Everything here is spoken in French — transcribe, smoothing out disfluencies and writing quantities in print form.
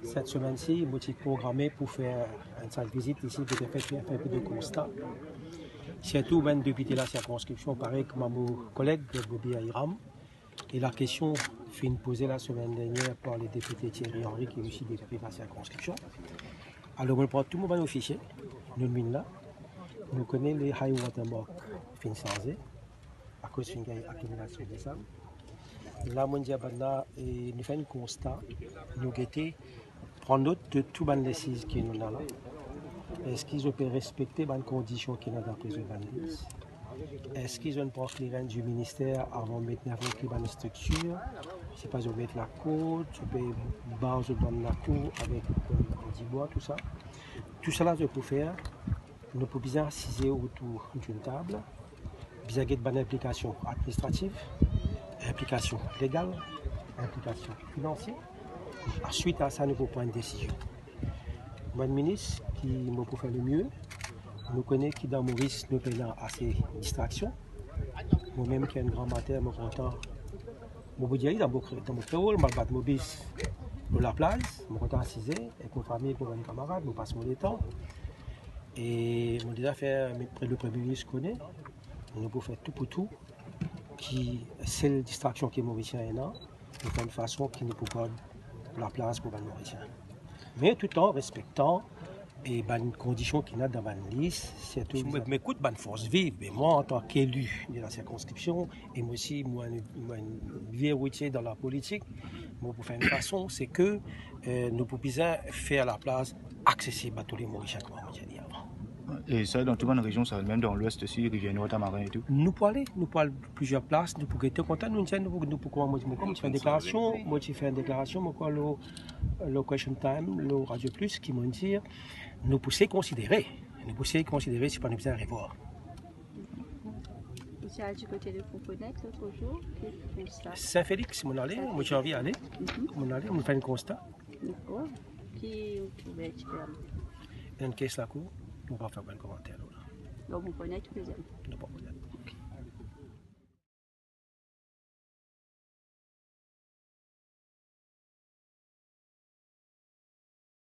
Cette semaine-ci, je suis programmé pour faire une salle visite ici, pour faire un peu de constat. Surtout même depuis la circonscription, pareil que mon collègue Bobby Aïram. Et la question fut posée la semaine dernière par le député Thierry Henry, qui est aussi député de la circonscription. Alors, on prend tout le monde au fichier, nous le là. Nous connaissons les high water mark fin sans à cause d'une accumulation de ça. Là, nous faisons un constat, nous guettons, prendre note de tout les décisions qui nous là. Est-ce qu'ils peuvent respecter les conditions qui nous d'après le 26? Est-ce qu'ils ont une clearance du ministère avant de mettre une structure? C'est pas de mettre la côte, tu peux baser dans la cour avec du bois, tout ça. Tout cela, je peux faire. Nous pouvons bien assiser autour d'une table, bien avoir une implication administrative, implication légale, implication financière. Ensuite à ça, nous pouvons prendre une décision. Moi, le ministre qui m'a faire le mieux, nous connaissons qui dans Maurice nous payons assez de distractions. Moi-même qui ai un grand matin, je suis content. Je vous dis dans mon créole, je vais battre mon bis pour la place, je suis content assiser avec ma famille, avec mes camarades, nous passons le temps. Et je déjà fait le Premier ministre connaît, nous pouvons faire tout pour tout, qui c'est la distraction qui est mauricien et non, de faire une façon qui ne peut pas la place pour les Mauriciens. Mais tout en respectant et les conditions qu'il y a dans la liste. Je m'écoute une force vive, mais moi en tant qu'élu de la circonscription, et moi aussi, moi, une vie routier dans la politique, moi, pour faire une façon, c'est que nous pouvons faire la place accessible à tous les Mauriciens, comme on dit avant. Et ça, dans toute la région, ça même dans l'ouest aussi, Rivière Nord, Tamarin et tout. Nous pouvons aller plusieurs places, nous pouvons être contents, nous pouvons faire une déclaration, moi je fais une déclaration, moi le question time, le Radio Plus, qui m'ont dit, nous pouvons considérer si pas nous besoin de revoir. Vous êtes du côté de Pomponnet l'autre jour, Saint-Félix, mon allé, moi j'ai envie d'aller, on fait un constat. D'accord. Qui vous pouvez être ferme? Une caisse la cour, on va faire un commentaire. Donc vous connaissez tous les amis.